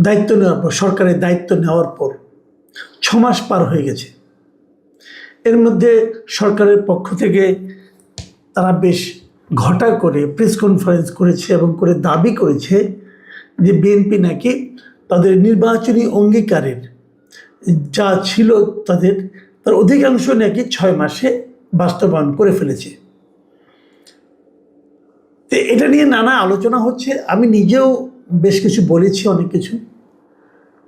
দায়িত্ব নেওয়ার পর, সরকারের দায়িত্ব নেওয়ার পর 6 মাস পার হয়ে গেছে। এর মধ্যে সরকারের পক্ষ থেকে তারা বেশ ঘটা করে প্রেস কনফারেন্স করেছে এবং করে দাবি করেছে যে বিএনপি নাকি তাদের নির্বাচনী অঙ্গীকারের যা ছিল তার অধিকাংশ নাকি 6 মাসে বাস্তবায়ন করে ফেলেছে। তো এটা নিয়ে নানা আলোচনা হচ্ছে, আমি নিজেও বেশ কিছু বলেছি, অনেক কিছু।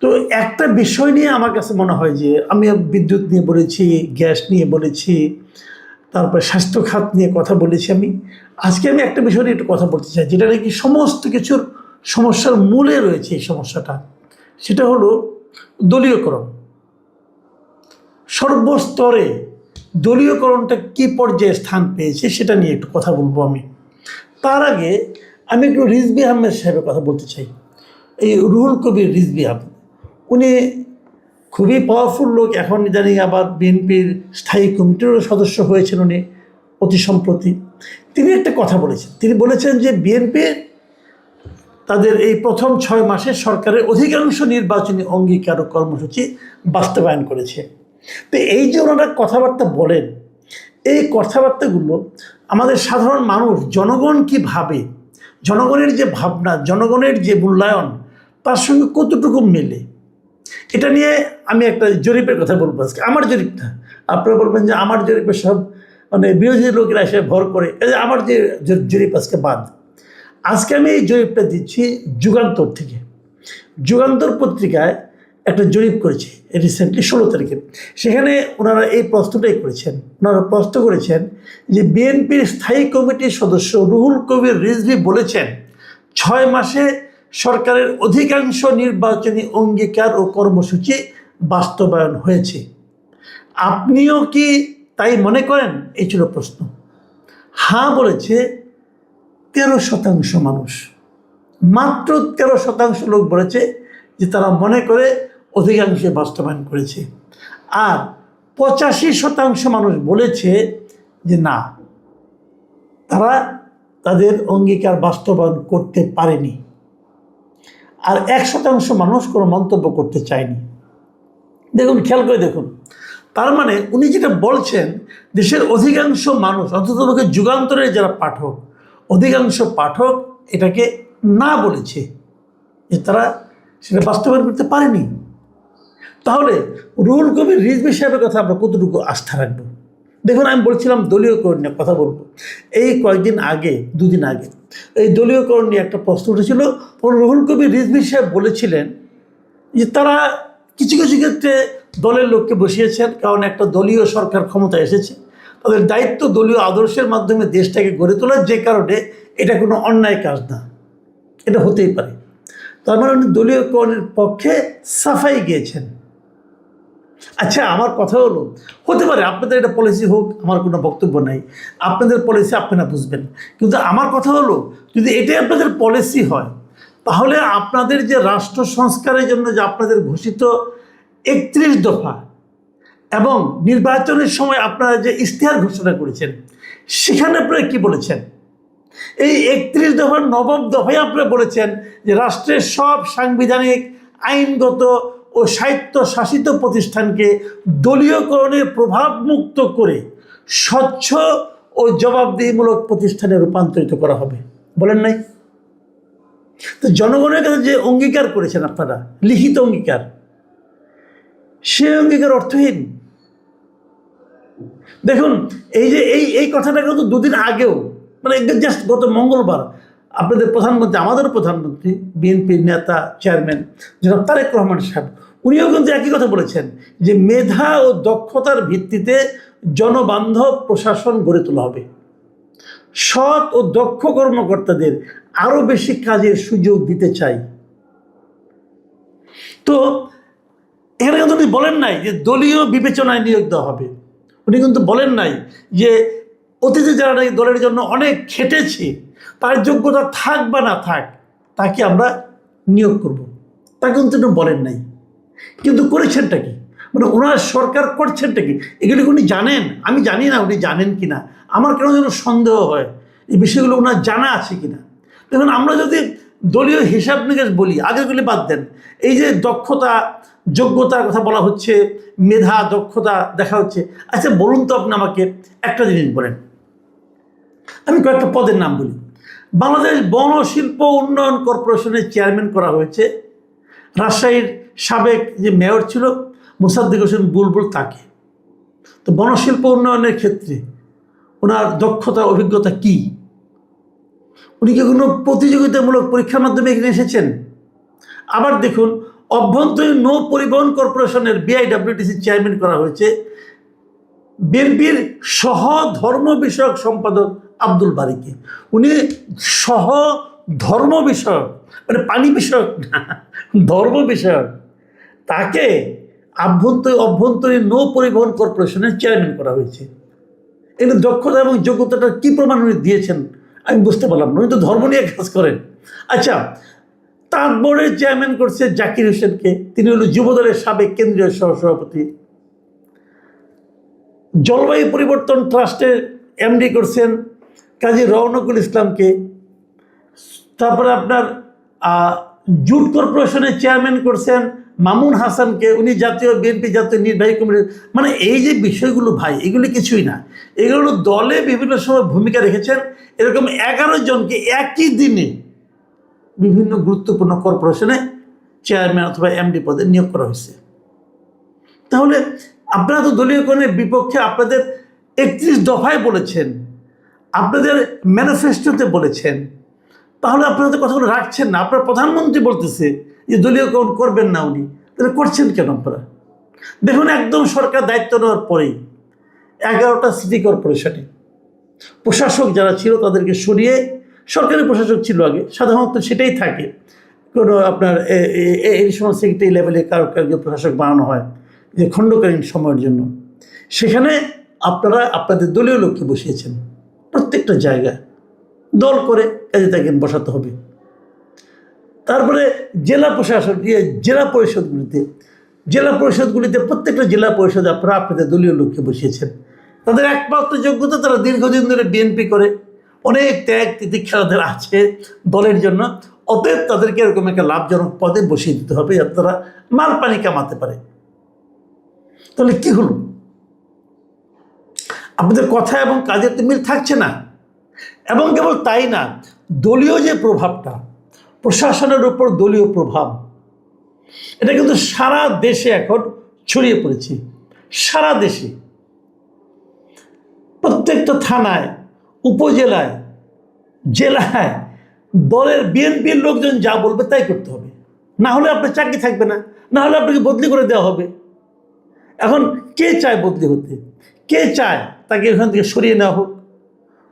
তো একটা বিষয় নিয়ে আমার কাছে মনে হয় যে আমি বিদ্যুৎ নিয়ে বলেছি, গ্যাস নিয়ে বলেছি, তারপরে স্বাস্থ্য খাত নিয়ে কথা বলেছি। আজকে আমি একটা বিষয় নিয়ে একটু কথা বলতে চাই, যেটা নাকি সমস্ত কিছুর সমস্যার মূলে রয়েছে। এই সমস্যাটা, সেটা হলো দলীয়করণ। সর্বস্তরে দলীয়করণটা কী পর্যায়ে স্থান পেয়েছে সেটা নিয়ে একটু কথা বলবো আমি। তার আগে আমি একটু রিজভী আহমেদ সাহেবের কথা বলতে চাই। এই রুহুল কবির রিজভী আহমেদ, উনি খুবই পাওয়ারফুল লোক। এখন জানি আবার বিএনপির স্থায়ী কমিটিরও সদস্য হয়েছেন উনি অতি সম্প্রতি। তিনি একটা কথা বলেছেন, তিনি বলেছেন যে বিএনপি তাদের এই প্রথম 6 মাসে সরকারের অধিকাংশ নির্বাচনী অঙ্গীকার ও কর্মসূচি বাস্তবায়ন করেছে। তো এই যে ওনারা কথাবার্তা বলেন, এই কথাবার্তাগুলো আমাদের সাধারণ মানুষ, জনগণ কি ভাবে, জনগণের যে ভাবনা, জনগণের যে মূল্যায়ন, তার সঙ্গে কতটুকু মেলে, এটা নিয়ে আমি একটা জরিপের কথা বলবো আজকে। আমার জরিপটা, আপনারা বলবেন যে আমার জরিপের সব বিরোধী লোকেরা এসে ভর করে, আমার যে জরিপ আজকে বাদ। আজকে আমি এই জরিপটা দিচ্ছি যুগান্তর থেকে। যুগান্তর পত্রিকায় একটা জরিপ করেছে রিসেন্টলি 16 তারিখে। সেখানে ওনারা এই প্রশ্নটাই করেছেন। ওনারা প্রশ্ন করেছেন যে বিএনপির স্থায়ী কমিটির সদস্য রুহুল কবির রিজভী বলেছেন 6 মাসে সরকারের অধিকাংশ নির্বাচনী অঙ্গীকার ও কর্মসূচি বাস্তবায়ন হয়েছে। আপনিও কি তাই মনে করেন? এই ছিল প্রশ্ন। হ্যাঁ বলেছে 13% মানুষ। মাত্র 13% লোক বলেছে যে তারা মনে করে অধিকাংশে বাস্তবায়ন করেছে। আর 85% মানুষ বলেছে যে না, তারা তাদের অঙ্গীকার বাস্তবায়ন করতে পারেনি। আর 1% মানুষ কোনো মন্তব্য করতে চায়নি। দেখুন, খেয়াল করে দেখুন, তার মানে উনি যেটা বলছেন, দেশের অধিকাংশ মানুষ, অন্ততপক্ষে যুগান্তরের যারা পাঠক, অধিকাংশ পাঠক এটাকে না বলেছে, যে তারা সেটা বাস্তবায়ন করতে পারেনি। তাহলে রুহুল কবির রিজভী সাহেবের কথা আমরা কতটুকু আস্থা রাখবো? দেখুন, আমি বলছিলাম দলীয়করণ নিয়ে কথা বলবো। এই কয়েকদিন আগে, 2 দিন আগে, এই দলীয়করণ নিয়ে একটা প্রশ্ন উঠেছিল। রুহুল কবির রিজভী সাহেব বলেছিলেন যে তারা কিছু কিছু ক্ষেত্রে দলের লোককে বসিয়েছেন, কারণ একটা দলীয় সরকার ক্ষমতায় এসেছে, তাদের দায়িত্ব দলীয় আদর্শের মাধ্যমে দেশটাকে গড়ে তোলার, যে কারণে এটা কোনো অন্যায় কাজ না, এটা হতেই পারে। তার মানে উনি দলীয়করণের পক্ষে সাফাই গিয়েছেন। আচ্ছা, আমার কথা হলো, হতে পারে আপনাদের এটা পলিসি হোক, আমার কোনো বক্তব্য নাই, আপনাদের পলিসি আপনারা বুঝবেন। কিন্তু আমার কথা হলো, যদি এটাই আপনাদের পলিসি হয়, তাহলে আপনাদের যে রাষ্ট্র সংস্কারের জন্য যে আপনাদের ঘোষিত 31 দফা এবং নির্বাচনের সময় আপনারা যে ইশতেহার ঘোষণা করেছেন, সেখানে আপনারা কী বলেছেন? এই 31 দফার 9ম দফায় আপনারা বলেছেন যে রাষ্ট্রের সব সাংবিধানিক, আইনগত ও স্বায়ত্তশাসিত প্রতিষ্ঠানকে দলীয়করণের প্রভাব মুক্ত করে স্বচ্ছ ও জবাবদিহিমূলক প্রতিষ্ঠানে রূপান্তরিত করা হবে, বলেন নাই? তো জনগণের কাছে যে অঙ্গীকার করেছেন আপনারা, লিখিত অঙ্গীকার, সে অঙ্গীকার অর্থহীন। দেখুন, এই যে এই কথাটা কিন্তু 2 দিন আগেও, মানে জাস্ট গত মঙ্গলবার, আপনাদের প্রধানমন্ত্রী, আমাদেরও প্রধানমন্ত্রী, বিএনপির নেতা, চেয়ারম্যান জনাব তারেক রহমান সাহেব, উনিও কিন্তু একই কথা বলেছেন যে মেধা ও দক্ষতার ভিত্তিতে জনবান্ধব প্রশাসন গড়ে তোলা হবে। সৎ ও দক্ষ কর্মকর্তাদের আরও বেশি কাজের সুযোগ দিতে চাই। তো এখানে কিন্তু উনি বলেন নাই যে দলীয় বিবেচনায় নিয়োগ দেওয়া হবে। উনি কিন্তু বলেন নাই যে অতীতে যারা নাকি দলের জন্য অনেক খেটেছে, তার যোগ্যতা থাক বা না থাক, তাকে আমরা নিয়োগ করব, তা কিন্তু উনি বলেন নাই। কিন্তু করেছেনটা কি, মানে ওনার সরকার করছেনটা কি, এগুলি উনি জানেন? আমি জানি না উনি জানেন কি না, আমার কেন যেন সন্দেহ হয় এই বিষয়গুলো ওনার জানা আছে কি না। দেখুন, আমরা যদি দলীয় হিসাব নিকাশ বলি, আগেগুলি বাদ দেন। এই যে দক্ষতা যোগ্যতার কথা বলা হচ্ছে, মেধা দক্ষতা দেখা হচ্ছে, আচ্ছা বলুন তো আপনি আমাকে একটা জিনিস বলেন, আমি কয়েকটা পদের নাম বলি। বাংলাদেশ বন শিল্প উন্নয়ন কর্পোরেশনের চেয়ারম্যান করা হয়েছে রাজশাহীর সাবেক যে মেয়র ছিল মোসাদ্দেক হোসেন বুলবুল, তাকে। তো বনশিল্প উন্নয়নের ক্ষেত্রে ওনার দক্ষতা অভিজ্ঞতা কি? উনি কি কোনো প্রতিযোগিতামূলক পরীক্ষার মাধ্যমে এখানে এসেছেন? আবার দেখুন, অভ্যন্তরীণ নৌ পরিবহন কর্পোরেশনের BIWTC চেয়ারম্যান করা হয়েছে বিএনপির সহ ধর্ম বিষয়ক সম্পাদক আব্দুল বারীকে। উনি সহ ধর্ম বিষয়ক, মানে পানি বিষয়ক না, ধর্ম বিষয়ক, তাকে অভ্যন্তরীণ নৌ পরিবহন কর্পোরেশনের চেয়ারম্যান করা হয়েছে। এর দক্ষতা এবং যোগ্যতাটা কী প্রমাণ উনি দিয়েছেন আমি বুঝতে পারলাম না। উনি তো ধর্ম নিয়ে কাজ করেন। আচ্ছা, তাঁত বোর্ডের চেয়ারম্যান করছে জাকির হোসেনকে, তিনি হল যুবদলের সাবেক কেন্দ্রীয় সহসভাপতি। জলবায়ু পরিবর্তন ট্রাস্টের MD করছেন কাজী রওনকুল ইসলামকে। তারপরে আপনার জুট কর্পোরেশনের চেয়ারম্যান করছেন মামুন হাসানকে, উনি বিএনপি জাতীয় নির্বাহী কমিটির। মানে এই যে বিষয়গুলো ভাই, এগুলি কিছুই না, এগুলো দলে বিভিন্ন সময় ভূমিকা রেখেছেন। এরকম 11 জনকে একই দিনে বিভিন্ন গুরুত্বপূর্ণ কর্পোরেশনে চেয়ারম্যান অথবা MD পদে নিয়োগ করা হয়েছে। তাহলে আপনারা তো দলীয়করণের বিপক্ষে আপনাদের 31 দফায় বলেছেন, আপনাদের ম্যানিফেস্টোতে বলেছেন, তাহলে আপনারা তো কথাগুলো রাখছেন না। আপনার প্রধানমন্ত্রী বলতেছে যে দলীয়করণ করবেন না, উনি তাহলে করছেন কেন আপনারা? দেখুন, একদম সরকার দায়িত্ব নেওয়ার পরেই 11টা সিটি কর্পোরেশনে প্রশাসক যারা ছিল তাদেরকে সরিয়ে, সরকারি প্রশাসক ছিল আগে, সাধারণত সেটাই থাকে, কোনো আপনার এই সময় সেক্রেটারি লেভেলে কারো প্রশাসক বানানো হয় যে খণ্ডকালীন সময়ের জন্য। সেখানে আপনারা আপনাদের দলীয় লোককে বসিয়েছেন প্রত্যেকটা জায়গায়, দল করে কাজে তাকে বসাতে হবে। তারপরে জেলা প্রশাসন, জেলা পরিষদগুলিতে প্রত্যেকটা জেলা পরিষদে আপনারা আপনাদের দলীয় লোককে বসিয়েছেন। তাদের একমাত্র যোগ্যতা, তারা দীর্ঘদিন ধরে বিএনপি করে, অনেক ত্যাগ তিতিক্ষা তাদের আছে দলের জন্য। অতএব তাদেরকে এরকম একটা লাভজনক পদে বসিয়ে দিতে হবে যাতে তারা মাল পানি কামাতে পারে। তাহলে কি হলো? আপনাদের কথা এবং কাজের তো মিল থাকছে না। এবং কেবল তাই না, দলীয় যে প্রভাবটা, প্রশাসনের উপর দলীয় প্রভাব, এটা কিন্তু সারা দেশে এখন ছড়িয়ে পড়েছে। সারা দেশে প্রত্যেকটা থানায়, উপজেলায়, জেলায় দলের বিএনপির লোকজন যা বলবে তাই করতে হবে, না হলে আপনার চাকরি থাকবে না, না হলে আপনাকে বদলি করে দেওয়া হবে। এখন কে চায় বদলি হতে? কে চায় তাকে এখান থেকে সরিয়ে নেওয়া হোক?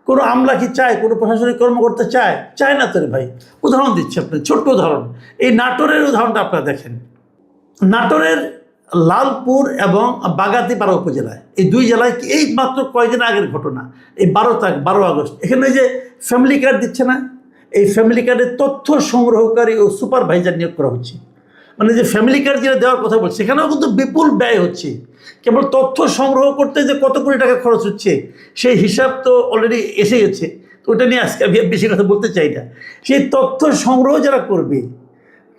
কোনো আমলা কি চায়? কোনো প্রশাসনিক কর্মকর্তা চায়? চায় না তো রে ভাই। উদাহরণ দিচ্ছি আপনার, ছোট্ট উদাহরণ। এই নাটোরের উদাহরণটা আপনারা দেখেন। নাটোরের লালপুর এবং বাগাতিপাড়া উপজেলায়, এই দুই জেলায় এই মাত্র কয়েকদিন আগের ঘটনা, এই 12 আগস্ট, এখানে যে ফ্যামিলি কার্ড দিচ্ছে না, এই ফ্যামিলি কার্ডের তথ্য সংগ্রহকারী ও সুপারভাইজার নিয়োগ করা হচ্ছে। মানে যে ফ্যামিলি কার্ড যেটা দেওয়ার কথা বলছে, সেখানেও কিন্তু বিপুল ব্যয় হচ্ছে। কেবল তথ্য সংগ্রহ করতে যে কত কোটি টাকা খরচ হচ্ছে সেই হিসাব তো অলরেডি এসে গেছে। তো ওটা নিয়ে আজকে আমি বেশি কথা বলতে চাই না। সেই তথ্য সংগ্রহ যারা করবে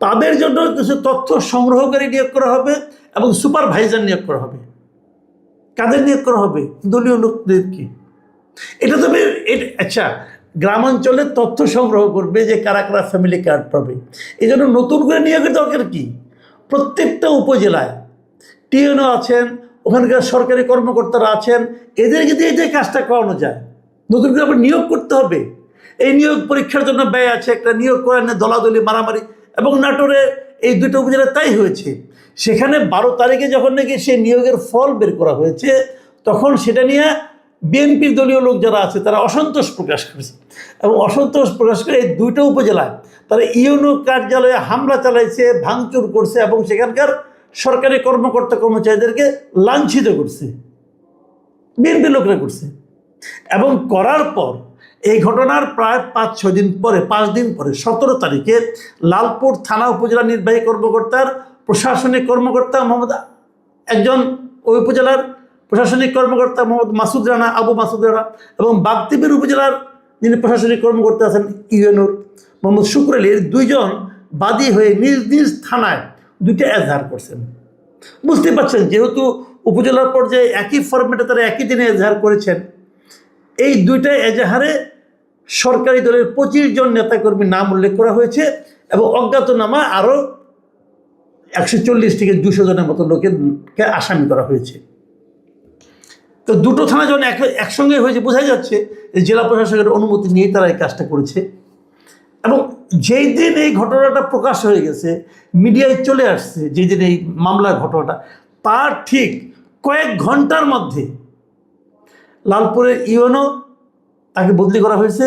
তাদের জন্য কিছু তথ্য সংগ্রহকারী নিয়োগ করা হবে এবং সুপারভাইজার নিয়োগ করা হবে। কাদের নিয়োগ করা হবে? দলীয় লোকদেরকে। এটা তো আচ্ছা, গ্রামাঞ্চলে তথ্য সংগ্রহ করবে যে কারা কারা ফ্যামিলি কার্ড পাবে, এই জন্য নতুন করে নিয়োগের দরকার কি? প্রত্যেকটা উপজেলায় টিএনও আছেন, ওখানকার সরকারি কর্মকর্তারা আছেন, এদেরকে দিয়ে যে কাজটা করানো যায়। নতুন করে আবার নিয়োগ করতে হবে। এই নিয়োগ পরীক্ষার জন্য ব্যয় আছে, একটা নিয়োগ করার দলাদলি মারামারি। এবং নাটোরে এই দুটো উপজেলায় তাই হয়েছে। সেখানে 12 তারিখে যখন নাকি সেই নিয়োগের ফল বের করা হয়েছে, তখন সেটা নিয়ে বিএনপির দলীয় লোক যারা আছে তারা অসন্তোষ প্রকাশ করেছে। এবং অসন্তোষ প্রকাশ করে এই দুটো উপজেলায় তারা ইউনো কার্যালয়ে হামলা চালাইছে, ভাঙচুর করছে এবং সেখানকার সরকারি কর্মকর্তা কর্মচারীদেরকে লাঞ্ছিত করছে, বিএনপি লোকরা করছে। এবং করার পর এই ঘটনার প্রায় 5-6 দিন পরে, 5 দিন পরে 17 তারিখে লালপুর থানা উপজেলা নির্বাহী কর্মকর্তার প্রশাসনিক কর্মকর্তা একজন ওই উপজেলার প্রশাসনিক কর্মকর্তা মোহাম্মদ মাসুদ রানা, আবু মাসুদ রানা, এবং বাগতিবির উপজেলার যিনি প্রশাসনিক কর্মকর্তা আছেন ইউএনওর মোহাম্মদ শুকুর আলী, এর দুইজন বাদী হয়ে নিজ নিজ থানায় দুইটা এজাহার করছেন। বুঝতে পারছেন, যেহেতু উপজেলার পর্যায়ে একই ফরম্যাটে তারা একই দিনে এজাহার করেছেন, এই দুইটা এজাহারে সরকারি দলের 25 জন নেতাকর্মীর নাম উল্লেখ করা হয়েছে এবং অজ্ঞাতনামা আরও 140 থেকে 200 জনের মতো লোকেরকে আসামি করা হয়েছে। তো দুটো থানা যখন একসঙ্গে হয়েছে, বোঝাই যাচ্ছে যে জেলা প্রশাসকের অনুমতি নিয়ে তারা এই কাজটা করেছে। এবং যেই দিন এই ঘটনাটা প্রকাশ হয়ে গেছে, মিডিয়ায় চলে আসছে, যেই দিন এই মামলার ঘটনাটা, তার ঠিক কয়েক ঘন্টার মধ্যে লালপুরের ইউএনও তাকে বদলি করা হয়েছে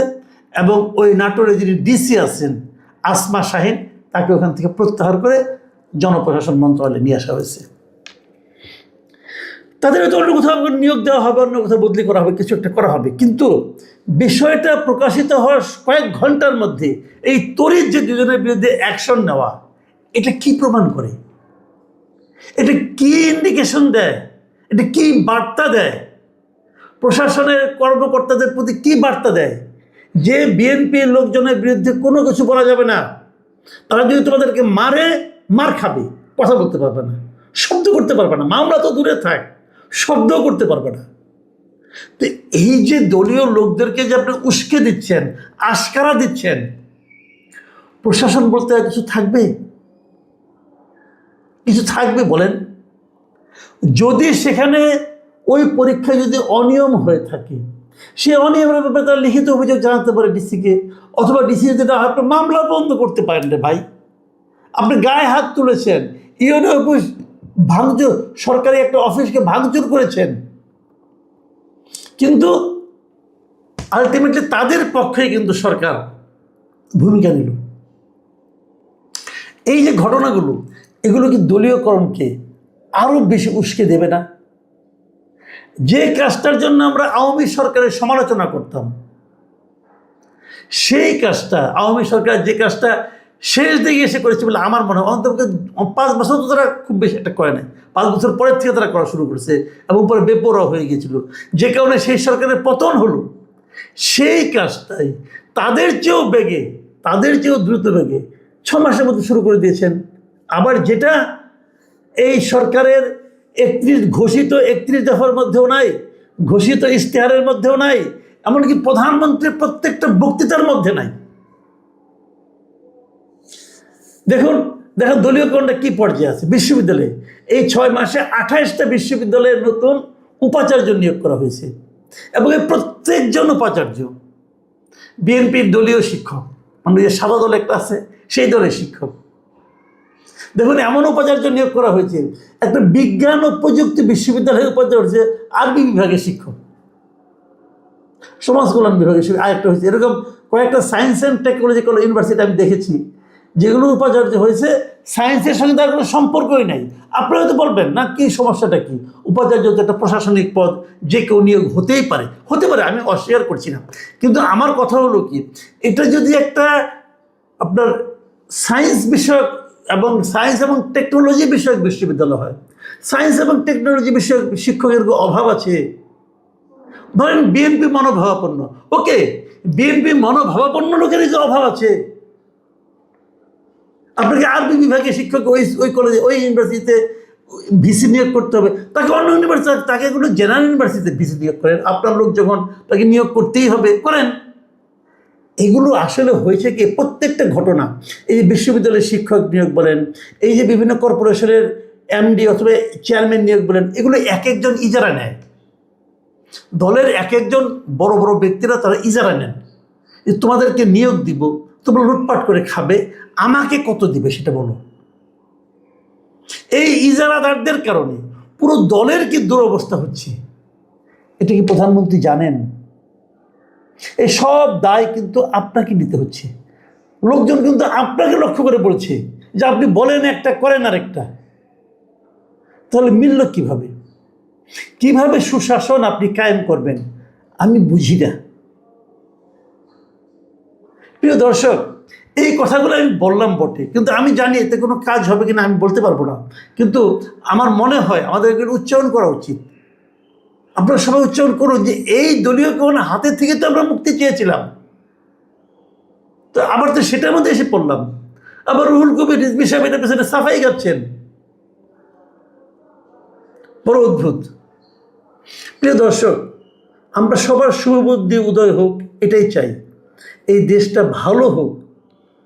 এবং ওই নাটোরে যিনি ডিসি আছেন আসমা শাহিন, তাকে ওখান থেকে প্রত্যাহার করে জনপ্রশাসন মন্ত্রণালয়ে নিয়ে আসা হয়েছে। তাদের হয়তো অন্য কোথাও নিয়োগ দেওয়া হবে, অন্য কোথাও বদলি করা হবে, কিছু একটা করা হবে। কিন্তু বিষয়টা প্রকাশিত হওয়ার কয়েক ঘন্টার মধ্যে এই তড়িৎ যে দুজনের বিরুদ্ধে অ্যাকশন নেওয়া, এটা কি প্রমাণ করে? এটা কি ইন্ডিকেশন দেয়? এটা কি বার্তা দেয়? প্রশাসনের কর্মকর্তাদের প্রতি কি বার্তা দেয়? যে বিএনপির লোকজনের বিরুদ্ধে কোনো কিছু বলা যাবে না, তারা যদি তোমাদেরকে মারে, মার খাবে, কথা বলতে পারবে না, শব্দ করতে পারবে না, মামলা তো দূরে থাক, শব্দও করতে পারবে না। তো এই যে দলীয় লোকদেরকে যে আপনি উস্কে দিচ্ছেন, আশকারা দিচ্ছেন, প্রশাসন বলতে আর কিছু থাকবে? কিছু থাকবে বলেন? যদি সেখানে ওই পরীক্ষায় যদি অনিয়ম হয়ে থাকে, সে অনিয়মের ব্যাপারে তার লিখিত অভিযোগ জানাতে পারে ডিসিকে, অথবা ডিসি যেটা আপনি মামলা বন্ধ করতে পারেন রে ভাই। আপনি গায়ে হাত তুলেছেন, ইউএনও অফিস ভাঙচুর, সরকারি একটা অফিসকে ভাঙচুর করেছেন, কিন্তু আলটিমেটলি তাদের পক্ষে কিন্তু সরকার ভূমিকা নিল। এই যে ঘটনাগুলো, এগুলো কি দলীয়করণকে আরও বেশি উস্কে দেবে না? যে কাজটার জন্য আমরা আওয়ামী সরকারের সমালোচনা করতাম, সেই কাজটা আওয়ামী সরকার যে কাজটা শেষ দিকে এসে করেছে বলে আমার মনে হয়, অন্তত 5 বছর তো তারা খুব বেশি একটা করে নাই, 5 বছর পরের থেকে তারা করা শুরু করেছে এবং পরে বেপরোয়া হয়ে গিয়েছিল, যে কারণে সেই সরকারের পতন হলো। সেই কাজটাই তাদের চেয়েও বেগে, তাদের চেয়েও দ্রুত বেগে 6 মাসের মধ্যে শুরু করে দিয়েছেন। আবার যেটা এই সরকারের ঘোষিত 31 দফার মধ্যেও নাই, ঘোষিত ইশতেহারের মধ্যেও নাই, এমনকি প্রধানমন্ত্রীর প্রত্যেকটা বক্তৃতার মধ্যে নাই। দেখুন দেখুন দলীয়করণটা কি পর্যায়ে আছে বিশ্ববিদ্যালয়ে। এই 6 মাসে 28টা বিশ্ববিদ্যালয়ের নতুন উপাচার্য নিয়োগ করা হয়েছে এবং এই প্রত্যেকজন উপাচার্য বিএনপির দলীয় শিক্ষক, মানে যে সাদা দল একটা আছে সেই দলের শিক্ষক। দেখুন এমন উপাচার্য নিয়োগ করা হয়েছে, একটা বিজ্ঞান ও প্রযুক্তি বিশ্ববিদ্যালয়ের উপাচার্য হচ্ছে আরবি বিভাগের শিক্ষক, সমাজ কল্যাণ বিভাগের আরেকটা হয়েছে। এরকম কয়েকটা সায়েন্স অ্যান্ড টেকনোলজি ইউনিভার্সিটি আমি দেখেছি, যেগুলো উপাচার্য হয়েছে সায়েন্সের সঙ্গে তার কোনো সম্পর্কই নাই। আপনি হয়তো বলবেন না কি সমস্যাটা কি, উপাচার্য তো একটা প্রশাসনিক পদ, যে কেউ নিয়োগ হতেই পারে, হতে পারে, আমি অস্বীকার করছি না। কিন্তু আমার কথা হলো কি, এটা যদি একটা আপনার সায়েন্স বিষয়ক এবং সায়েন্স এবং টেকনোলজি বিষয়ক বিশ্ববিদ্যালয় হয়, সায়েন্স এবং টেকনোলজি বিষয়ক শিক্ষকের অভাব আছে। ধরেন বিএনপি মনোভাবাপন্ন, ওকে, বিএনপি মনোভাবাপন্ন লোকের যে অভাব আছে, আপনাকে আরবি বিভাগের শিক্ষক ওই কলেজে ওই ইউনিভার্সিটিতে ভিসি নিয়োগ করতে হবে, তাকে অন্য ইউনিভার্সিটি, তাকে কোনো জেনারেল ইউনিভার্সিটিতে ভিসি নিয়োগ করেন। আপনার লোক যখন, তাকে নিয়োগ করতেই হবে, করেন। এগুলো আসলে হয়েছে কি, প্রত্যেকটা ঘটনা, এই যে বিশ্ববিদ্যালয়ের শিক্ষক নিয়োগ বলেন, এই যে বিভিন্ন কর্পোরেশনের এমডি অথবা চেয়ারম্যান নিয়োগ বলেন, এগুলো এক একজন ইজারা নেয়। দলের এক একজন বড় বড় ব্যক্তিরা তারা ইজারা নেন, তোমাদেরকে নিয়োগ দিব, তোমরা লুটপাট করে খাবে, আমাকে কত দিবে সেটা বলো। এই ইজারাদারদের কারণে পুরো দলের কি দুরবস্থা হচ্ছে, এটা কি প্রধানমন্ত্রী জানেন? এই সব দায় কিন্তু আপনাকে নিতে হচ্ছে। লোকজন কিন্তু আপনাকে লক্ষ্য করে বলছে যে আপনি বলেন একটা, করেন আরেকটা। তাহলে মিলল কিভাবে? কিভাবে সুশাসন আপনি কায়েম করবেন? আমি বুঝি না। প্রিয় দর্শক, এই কথাগুলো আমি বললাম বটে, কিন্তু আমি জানি এতে কোনো কাজ হবে কিনা আমি বলতে পারবো না, কিন্তু আমার মনে হয় আমাদেরকে উচ্চারণ করা উচিত। আপনারা সবাই উচ্চারণ করুন যে এই দলীয়করণ হাতের থেকে তো আমরা মুক্তি চেয়েছিলাম। তো আবার তো সেটার মধ্যে এসে পড়লাম। আবার রুহুল কবির রিজভী সাহেব এটার পেছনে সাফাই গাচ্ছেন। বড় অদ্ভুত। প্রিয় দর্শক, আমরা সবার শুভবুদ্ধি উদয় হোক, এটাই চাই। এই দেশটা ভালো হোক,